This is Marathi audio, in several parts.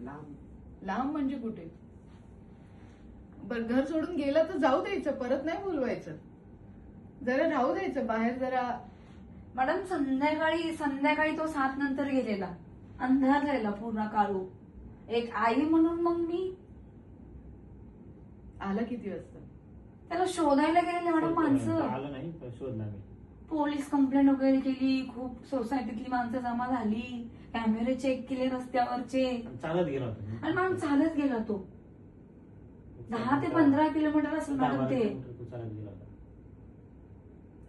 लांब म्हणजे कुठे? बरं, घर सोडून गेला तर जाऊ द्यायचं, परत नाही बोलवायचं, जरा राहू द्यायचं बाहेर जरा. मॅडम संध्याकाळी तो 7 नंतर गेलेला, अंधार राहिला पूर्ण काळू. एक आई म्हणून मग मी आला किती वाजता? त्याला शोधायला गेलेले मॅडम माणसं. आलं नाही पण शोधला मी. पोलीस कंप्लेंट वगैरे केली, खूप सोसायटीतली माणसं जमा झाली, कॅमेरे चेक केले रस्त्यावरचे, चालत गेला होता. आणि मॅडम चालत गेला तो. 10 ते 15 किलोमीटर असेल मॅडम ते. चालत गेला होता.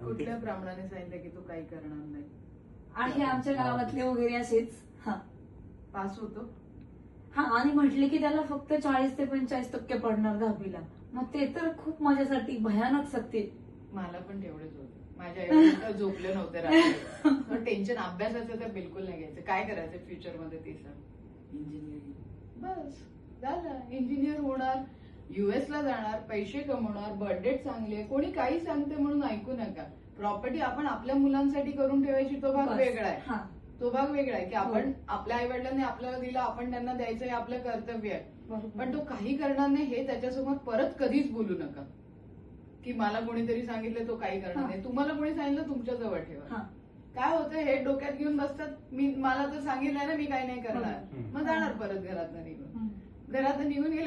कुठल्या प्रमाणाने सांगितलं की तू काही करणार नाही? आहे आमच्या गावातले वगैरे असेच. हा पास होतो. हा, आणि म्हटले की त्याला फक्त 40 ते 45% पडणार 10वीला. मग ते तर खूप माझ्यासाठी भयानक सत्य. मला पण तेवढेच होते. माझ्या एवढे झोपले नव्हते रात्री. टेन्शन अभ्यासाचं तर बिलकुल नाही घ्यायचं. काय करायचं फ्युचर मध्ये ते सांग. इंजिनिअरिंग बस झालं. इंजिनियर होणार, US ला जाणार, पैसे कमवणार, बर्थडे चांगले. कोणी काही सांगते म्हणून ऐकू नका. प्रॉपर्टी आपण आपल्या मुलांसाठी करून ठेवायची, तो भाग वेगळा आहे. हा, तो भाग वेगळा आहे की आपण आपल्या आई वडिलांनी आपल्याला दिलं, आपण त्यांना द्यायचं, हे आपलं कर्तव्य आहे. बरोबर. पण तो काही करणार नाही हे त्याच्यासमोर परत कधीच बोलू नका की मला कोणीतरी सांगितलं तो काही करणार नाही. तुम्हाला कोणी सांगितलं तुमच्या जवळ ठेवा. हा, काय होतं हे डोक्यात घेऊन बसतात, मला तर सांगितलंय ना मी काही नाही करणार, हम्म. मग जाणार परत घरात निघून. हम्म. घरात निघून गेले